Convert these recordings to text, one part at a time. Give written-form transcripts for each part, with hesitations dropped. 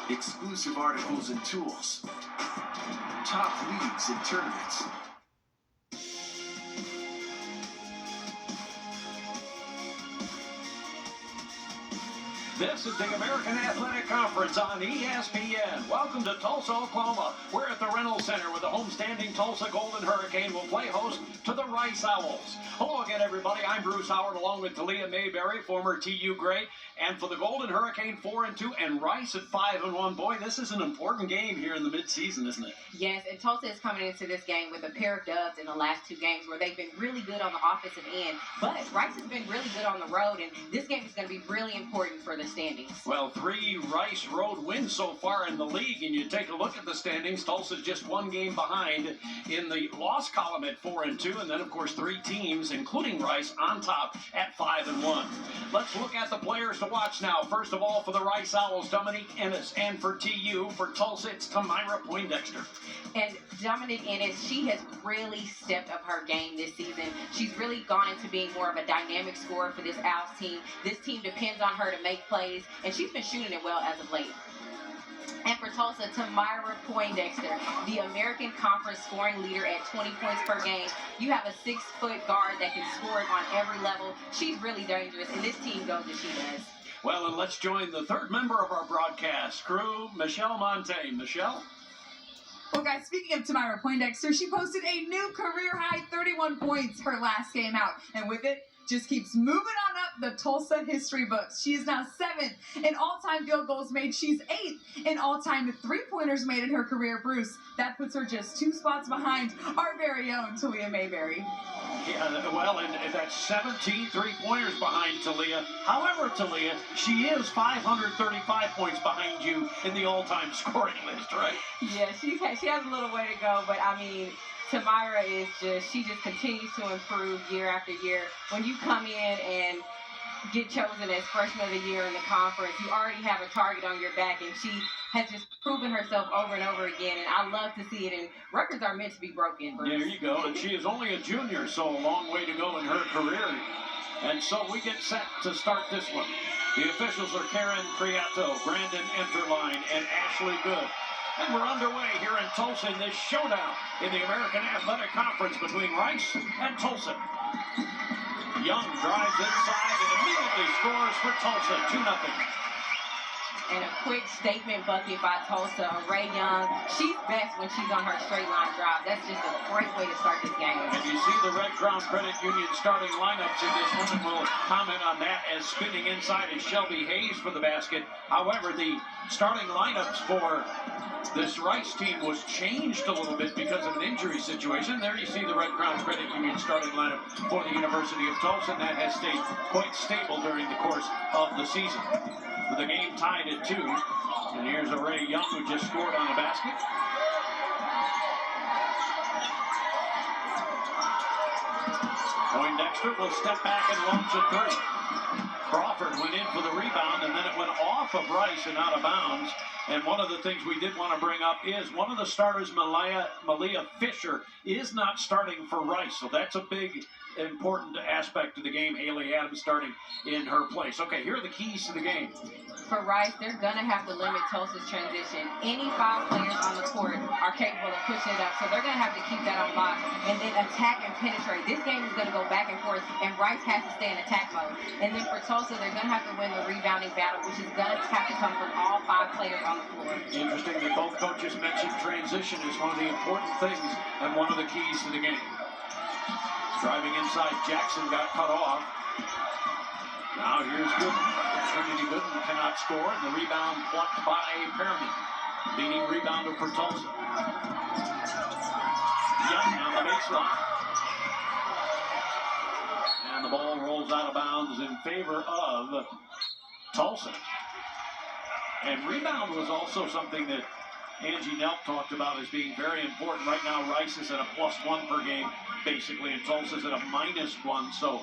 exclusive articles and tools, top leagues and tournaments. This is the American Athletic Conference on ESPN. Welcome to Tulsa, Oklahoma. We're at the Reynolds Center where the homestanding Tulsa Golden Hurricane will play host to the Rice Owls. Hello again, everybody. I'm Bruce Howard along with Talia Mayberry, former TU great. And for the Golden Hurricane, 4-2, and Rice at 5-1. Boy, this is an important game here in the midseason, isn't it? Yes, and Tulsa is coming into this game with a pair of dubs in the last two games where they've been really good on the offensive end. But Rice has been really good on the road, and this game is going to be really important for the standings. Well, 3 Rice road wins so far in the league, and you take a look at the standings. Tulsa's just 1 game behind in the loss column at 4-2, and then, of course, 3 teams, including Rice, on top at 5-1. Let's look at the players to watch now. First of all, for the Rice Owls, Dominique Ennis, and for TU, for Tulsa, it's Tamira Poindexter. And Dominique Ennis, she has really stepped up her game this season. She's really gone into being more of a dynamic scorer for this Owls team. This team depends on her to make plays, and she's been shooting it well as of late. And for Tulsa, Tamira Poindexter, the American Conference scoring leader at 20 points per game. You have a 6-foot guard that can score it on every level. She's really dangerous, and this team goes as she does. Well, and let's join the third member of our broadcast crew, Michelle Montaigne. Michelle? Well, guys, speaking of Tamira Poindexter, she posted a new career-high 31 points her last game out. And with it, just keeps moving on up the Tulsa history books. She is now 7th in all-time field goals made. She's 8th in all-time three-pointers made in her career, Bruce. That puts her just 2 spots behind our very own Talia Mayberry. Yeah, well, and that's 17 three-pointers behind Talia. However, Talia, she is 535 points behind you in the all-time scoring list, right? Yeah, she has a little way to go, but I mean, Tamira she just continues to improve year after year. When you come in and get chosen as freshman of the year in the conference, you already have a target on your back, and she has just proven herself over and over again, and I love to see it, and records are meant to be broken, Bruce. There you go, and she is only a junior, so a long way to go in her career. And so we get set to start this one. The officials are Karen Priato, Brandon Enterline, and Ashley Good. And we're underway here in Tulsa in this showdown in the American Athletic Conference between Rice and Tulsa. Young drives inside and immediately scores for Tulsa, 2-0. And a quick statement bucket by Tulsa. Ray Young, she's best when she's on her straight line drive. That's just a great way to start this game. And you see the Red Crown Credit Union starting lineups in this one, and we'll comment on that as spinning inside is Shelby Hayes for the basket. However, the starting lineups for this Rice team was changed a little bit because of an injury situation. There you see the Red Crown Credit Union starting lineup for the University of Tulsa, and that has stayed quite stable during the course of the season. With the game tied at 2, and here's a Ray Young who just scored on a basket. Poindexter will step back and launch a 3. Crawford went in for the rebound, and then it went off of Rice and out of bounds. And one of the things we did want to bring up is one of the starters, Malia Fisher, is not starting for Rice. So that's a big, important aspect of the game. Haley Adams starting in her place. Okay, here are the keys to the game. For Rice, they're going to have to limit Tulsa's transition. Any 5 players on the court are capable of pushing it up, so they're going to have to keep that on lock and then attack and penetrate. This game is going to go back and forth, and Rice has to stay in attack mode. And then for Tulsa, they're going to have to win the rebounding battle, which is going to have to come from all 5 players on the floor. Interesting that both coaches mentioned transition is one of the important things and one of the keys to the game. Driving inside, Jackson got cut off. Now here's Gooden. Trinity Gooden cannot score, and the rebound plucked by Perriman. Leading rebounder for Tulsa. Young on the baseline. And the ball rolls out of bounds in favor of Tulsa. And rebound was also something that Angie Nelp talked about as being very important. Right now, Rice is at a +1 per game, basically, and Tulsa's at a -1. So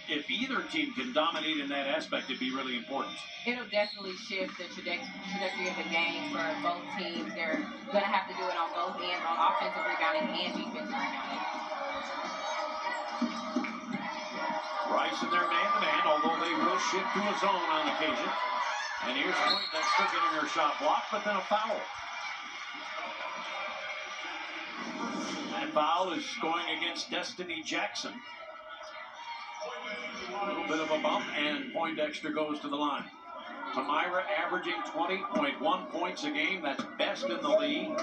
if either team can dominate in that aspect, it'd be really important. It'll definitely shift the trajectory of the game for both teams. They're going to have to do it on both ends, on offensive rebounding and defensive rebounding. Rice in their man-to-man, although they will shift to a zone on occasion. And here's Poindexter getting her shot blocked, but then a foul. That foul is going against Destiny Jackson. A little bit of a bump, and Poindexter goes to the line. Tamira averaging 20.1 points a game. That's best in the league.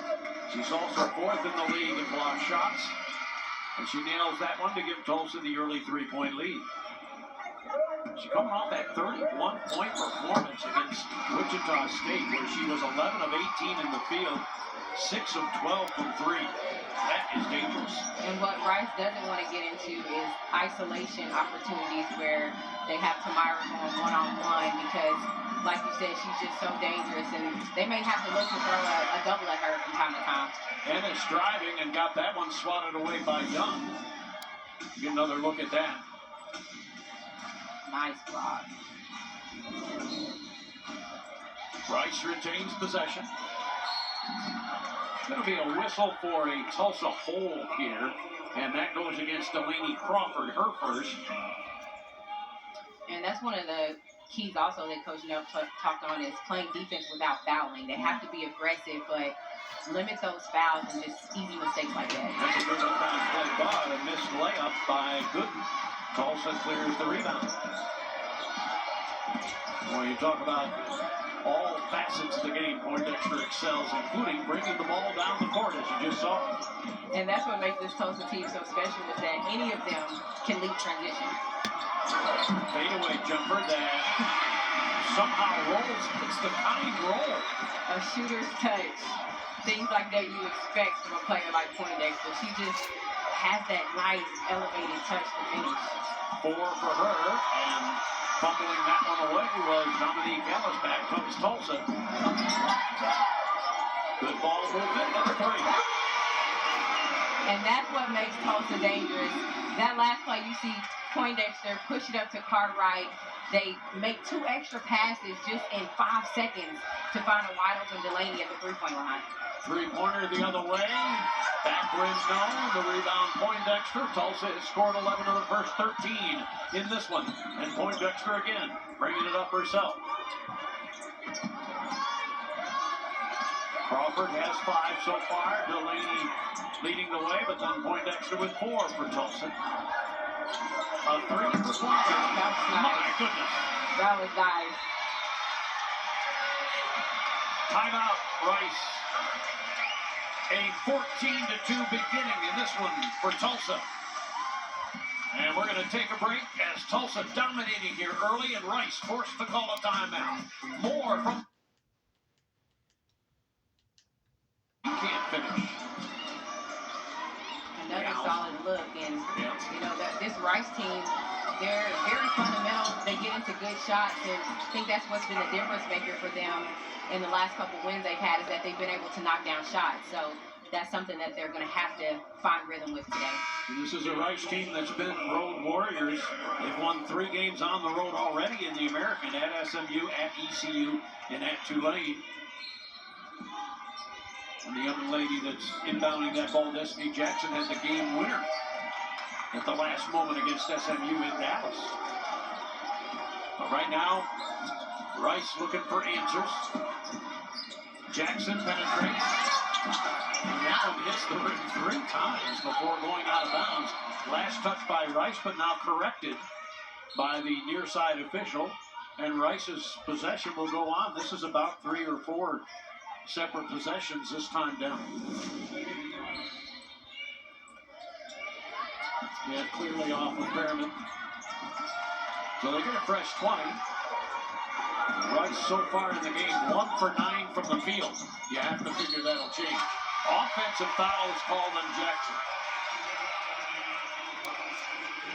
She's also fourth in the league in block shots. And she nails that one to give Tulsa the early three-point lead. She's coming off that 31-point performance against Wichita State, where she was 11 of 18 in the field, 6 of 12 from three. That is dangerous. And what Rice doesn't want to get into is isolation opportunities where they have Tamira going one-on-one because, like you said, she's just so dangerous, and they may have to look to throw a double at her from time to time. Ennis driving and got that one swatted away by Young. Get another look at that. Nice block. Rice retains possession. Going to be a whistle for a Tulsa hold here, and that goes against Delaney Crawford, her first. And that's one of the keys also that Coach Neff talked on is playing defense without fouling. They have to be aggressive, but limit those fouls and just easy mistakes like that. That's a good inbound play, but a missed layup by Gooden. Tulsa clears the rebound. Well, you talk about all facets of the game, Poindexter excels, including bringing the ball down the court, as you just saw. And that's what makes this Tulsa team so special, is that any of them can lead transition. Fadeaway jumper that somehow rolls. It's the kind roll. A shooter's touch. Things like that you expect from a player like Poindexter. She just has that nice elevated touch to finish. 4 for her, and fumbling that one away was Dominique Ellis. Back comes Tulsa. Good ball movement, number 3. And that's what makes Tulsa dangerous. That last play, you see Poindexter push it up to Cartwright. They make 2 extra passes just in 5 seconds to find a wide open Delaney at the three-point line. Three-pointer the other way. Back rim no. The rebound Poindexter. Tulsa has scored 11 of the first 13 in this one. And Poindexter again, bringing it up herself. Crawford has 5 so far. Delaney leading the way, but then Poindexter with 4 for Tulsa. A 3 for Poindexter. That's nice. My goodness. That was nice. Timeout, Rice. A 14-2 beginning in this one for Tulsa. And we're going to take a break as Tulsa dominating here early, and Rice forced to call a timeout. More from... You can't finish. Another solid look, and you know that this Rice team, they're very fundamental. They get into good shots, and I think that's what's been the difference maker for them in the last couple wins they've had, is that they've been able to knock down shots. So that's something that they're going to have to find rhythm with today. This is a Rice team that's been road warriors. They've won 3 games on the road already in the American, at SMU, at ECU, and at Tulane. And the young lady that's inbounding that ball, Destiny Jackson, has the game winner at the last moment against SMU in Dallas. But right now, Rice looking for answers. Jackson penetrates. And that one hits the rim 3 times before going out of bounds. Last touch by Rice, but now corrected by the near side official. And Rice's possession will go on. This is about 3 or 4 separate possessions this time down. Yeah, clearly off with Perriman. So they get a fresh 20. Rice so far in the game, 1 for 9 from the field. You have to figure that'll change. Offensive foul is called on Jackson.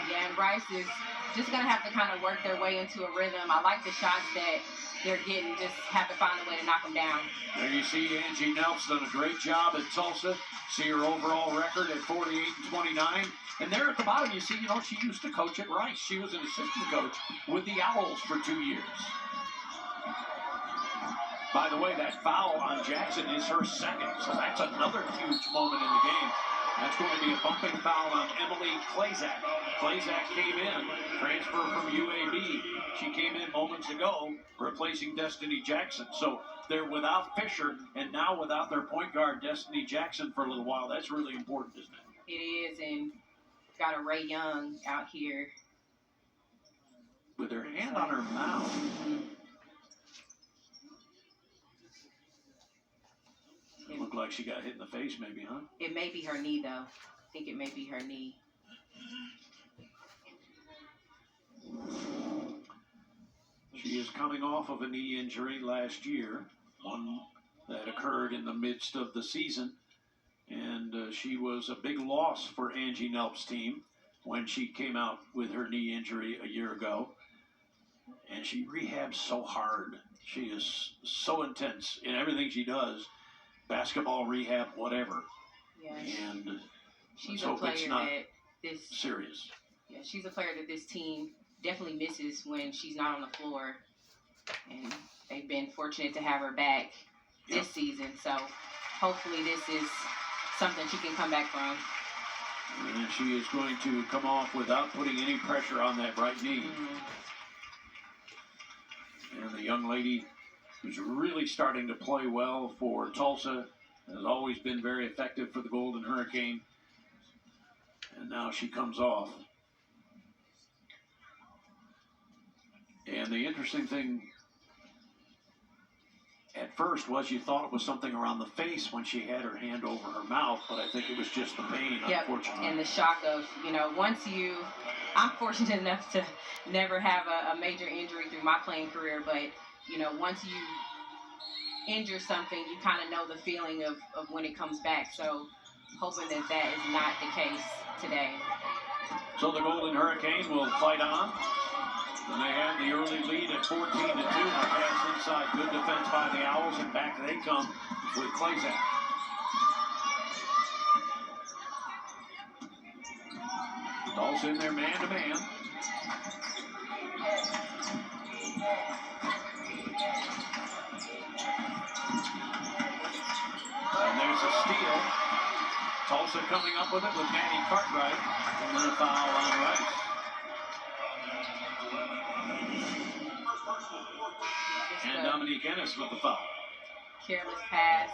Yeah, and Rice is just going to have to kind of work their way into a rhythm. I like the shots that they're getting, just have to find a way to knock them down. There you see Angie Nelson done a great job at Tulsa. See her overall record at 48-29. And there at the bottom, you see, she used to coach at Rice. She was an assistant coach with the Owls for 2 years. By the way, that foul on Jackson is her second, so that's another huge moment in the game. That's going to be a bumping foul on Emily Klazak. Klazak came in, transfer from UAB. She came in moments ago, replacing Destiny Jackson. So they're without Fisher, and now without their point guard, Destiny Jackson, for a little while. That's really important, isn't it? It is, and got a Ray Young out here. With her hand on her mouth. It looked like she got hit in the face, maybe, huh? It may be her knee, though. I think it may be her knee. She is coming off of a knee injury last year, one that occurred in the midst of the season. And she was a big loss for Angie Nelp's team when she came out with her knee injury a year ago. And she rehabs so hard. She is so intense in everything she does. Basketball, rehab, whatever. Yeah. And she's let's hope it's not this serious. Yeah, she's a player that this team definitely misses when she's not on the floor. And they've been fortunate to have her back this season. So hopefully this is something she can come back from. And she is going to come off without putting any pressure on that right knee. And the young lady who's really starting to play well for Tulsa, has always been very effective for the Golden Hurricane. And now she comes off. And the interesting thing at first was you thought it was something around the face when she had her hand over her mouth, but I think it was just the pain, unfortunately. And the shock of, I'm fortunate enough to never have a major injury through my playing career, but, once you injure something, you kind of know the feeling of when it comes back. So hoping that is not the case today. So the Golden Hurricane will fight on. And they have the early lead at 14-2. The pass inside. Good defense by the Owls, and back they come with Klazak. Tulsa in there man-to-man. And there's a steal. Tulsa coming up with it with Manny Cartwright. And then a foul on Rice. And Dominique Ennis with the foul. Careless pass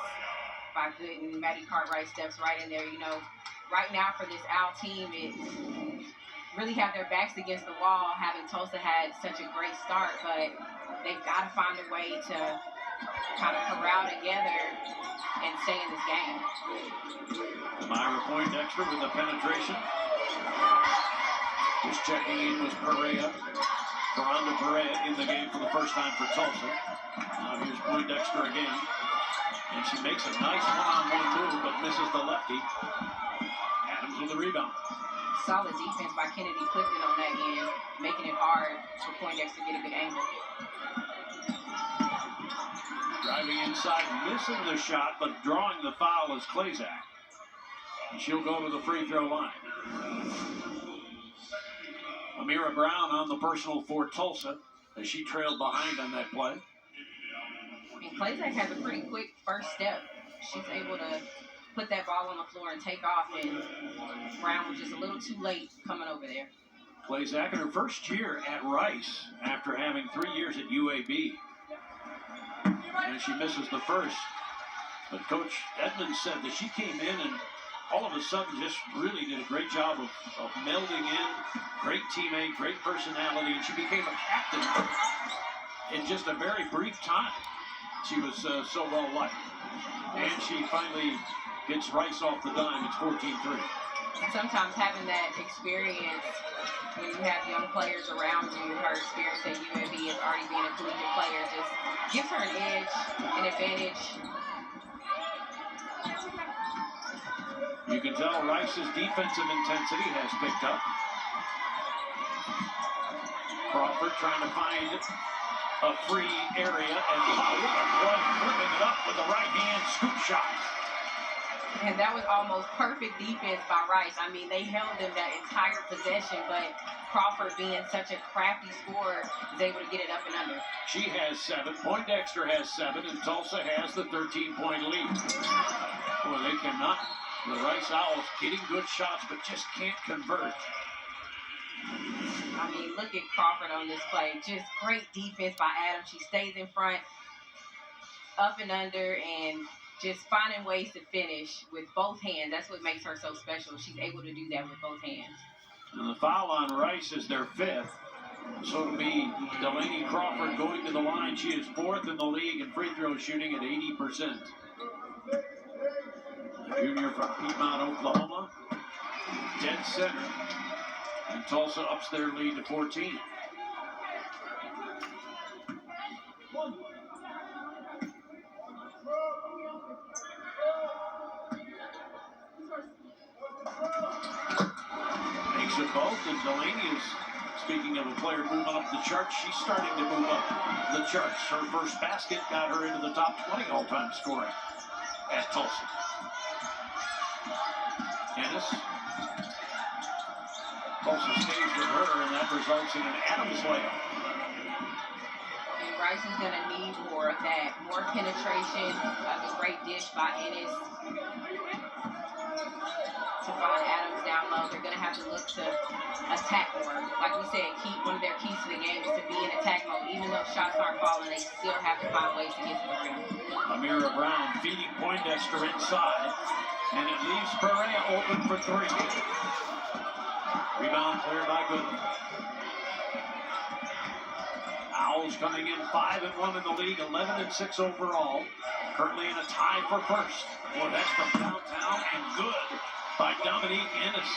by Gooden. Maddie Cartwright steps right in there. Right now for this Owl team, it really have their backs against the wall, having Tulsa had such a great start, but they've got to find a way to kind of corral together and stay in this game. Myra Poindexter with the penetration. Just checking in was Perea. Veranda Perea in the game for the first time for Tulsa. Now here's Poindexter again. And she makes a nice one-on-one move, but misses the lefty. Adams with the rebound. Solid defense by Kennedy Clifton on that end, making it hard for Poindexter to get a good angle. Driving inside, missing the shot, but drawing the foul is Klazak. And she'll go to the free throw line. Amira Brown on the personal for Tulsa as she trailed behind on that play. And Klazak has a pretty quick first step. She's able to put that ball on the floor and take off, and Brown was just a little too late coming over there. Klazak in her first year at Rice after having 3 years at UAB. And she misses the first. But Coach Edmonds said that she came in and all of a sudden just really did a great job of melding in. Great teammate, great personality, and she became a captain in just a very brief time. She was so well liked. And she finally gets Rice off the dime. It's 14-3. And sometimes having that experience when you have young players around you, her experience at UAB as already being a collegiate player just gives her an edge, an advantage. You can tell Rice's defensive intensity has picked up. Crawford trying to find a free area, and flipping it up with the right hand scoop shot. And that was almost perfect defense by Rice. I mean, they held them that entire possession, but Crawford, being such a crafty scorer, is able to get it up and under. She has 7, Poindexter has 7, and Tulsa has the 13-point lead. Boy, they cannot. The Rice Owls getting good shots, but just can't convert. I mean, look at Crawford on this play. Just great defense by Adams. She stays in front, up and under, and just finding ways to finish with both hands. That's what makes her so special. She's able to do that with both hands. And the foul on Rice is their 5th. So it'll be Delaney Crawford going to the line. She is 4th in the league in free throw shooting at 80%. The junior from Piedmont, Oklahoma, dead center. And Tulsa ups their lead to 14. Makes it both, and Delaney is, speaking of a player moving up the charts, she's starting to move up the charts. Her first basket got her into the top 20 all-time scoring at Tulsa. Ennis. Tulsa stays with her, and that results in an Adams layup. And Rice is going to need more of that. More penetration. A great dish by Ennis to find Adams down low. They're going to have to look to attack more. Like we said, one of their keys to the game is to be in attack mode. Even though shots aren't falling, they still have to find ways to get to the rim. Amira Brown feeding Poindexter inside, and it leaves Perea open for 3. Rebound cleared by Goodman. Owls coming in 5-1 in the league, 11-6 overall. Currently in a tie for first. Boy, that's from downtown and good by Dominique Ennis.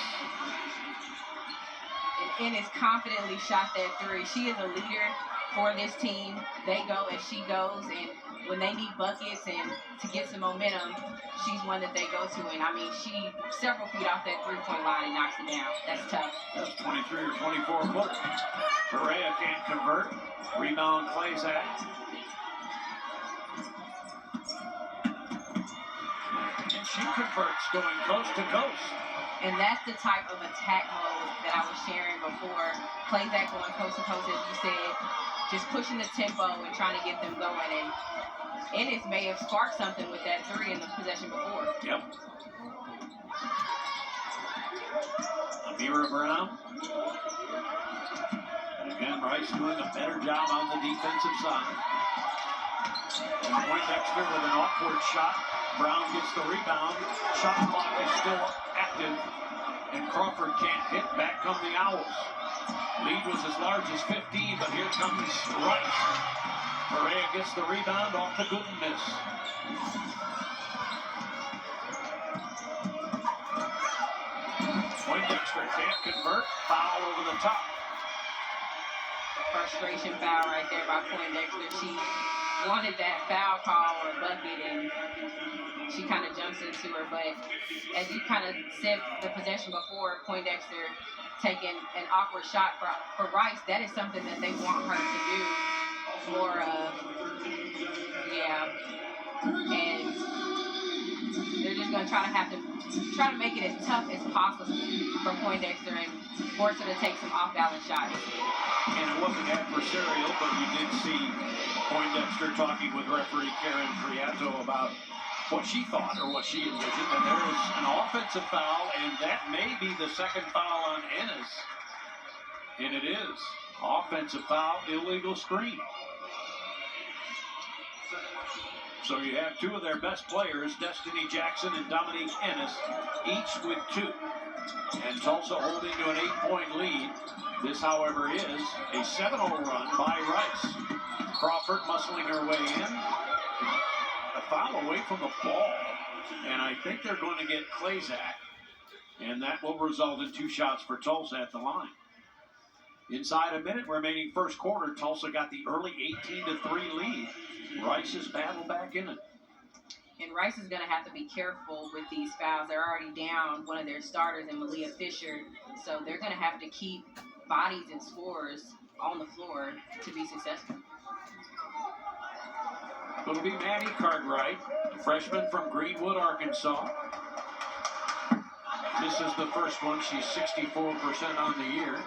And Ennis confidently shot that 3. She is a leader for this team. They go as she goes, and when they need buckets and to get some momentum, she's one that they go to. And I mean, she several feet off that 3-point line and knocks it down. That's tough. That's 23 or 24 footer. Perea can't convert. Rebound Klazak. And she converts, going coast to coast. And that's the type of attack mode that I was sharing before. Klazak going coast to coast, as you said, just pushing the tempo and trying to get them going. And Ennis may have sparked something with that 3 in the possession before. Yep. Amira Brown. And again, Rice doing a better job on the defensive side. And Poindexter with an awkward shot. Brown gets the rebound. Shot clock is still active. And Crawford can't hit. Back come the Owls. Lead was as large as 15, but here comes Rice. Perea gets the rebound off the good miss. Poindexter can't convert. Foul over the top. Frustration foul right there by Poindexter. She wanted that foul call or bucket, and she kind of jumps into her. But as you kind of said the possession before, Poindexter taking an awkward shot for Rice, that is something that they want her to do more of. Yeah. And they're just going to try to make it as tough as possible for Poindexter and force her to take some off-balance shots. And it wasn't adversarial, but you did see Poindexter talking with referee Karen Friato about what she thought or what she envisioned. And there is an offensive foul, and that may be the second foul on Ennis. And it is. Offensive foul, illegal screen. So you have 2 of their best players, Destiny Jackson and Dominique Ennis, each with 2. And Tulsa holding to an 8-point lead. This, however, is a 7-0 run by Rice. Crawford muscling her way in. A foul away from the ball. And I think they're going to get Klazak. And that will result in 2 shots for Tulsa at the line. Inside a minute remaining first quarter, Tulsa got the early 18-3 lead. Rice is battle back in it. And Rice is going to have to be careful with these fouls. They're already down one of their starters in Malia Fisher. So they're going to have to keep bodies and scorers on the floor to be successful. It'll be Maddie Cartwright, freshman from Greenwood, Arkansas. This is the first one. She's 64% on the year,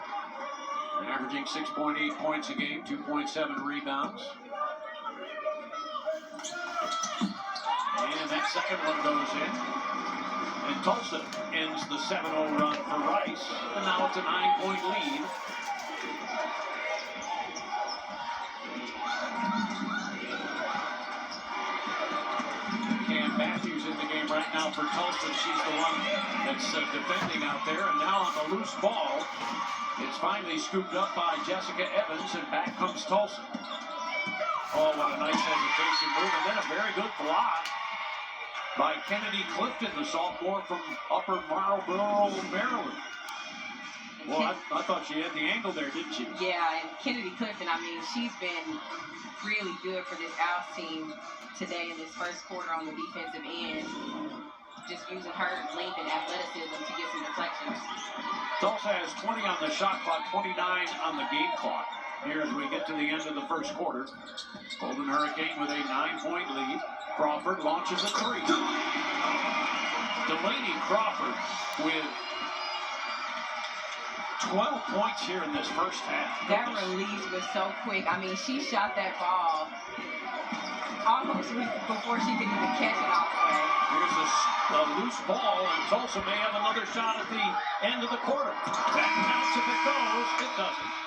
averaging 6.8 points a game, 2.7 rebounds. And that second one goes in. And Tulsa ends the 7-0 run for Rice, and now it's a 9-point lead. Cam Matthews in the game right now for Tulsa. She's the one that's defending out there, and now on the loose ball, it's finally scooped up by Jessica Evans, and back comes Tulsa. Oh, what a nice hesitation move, and then a very good block by Kennedy Clifton, the sophomore from Upper Marlboro, Maryland. Well, I thought she had the angle there, didn't she? Yeah, and Kennedy Clifton, I mean, she's been really good for this Owls team today in this first quarter on the defensive end. Just using her length and athleticism to get some deflections. Tulsa has 20 on the shot clock, 29 on the game clock. Here as we get to the end of the first quarter. Golden Hurricane with a 9-point lead. Crawford launches a three. Delaney Crawford with 12 points here in this first half. That release was so quick. I mean, she shot that ball almost before she could even catch it all the way. Here's a loose ball, and Tulsa may have another shot at the end of the quarter. That counts if it goes. It doesn't.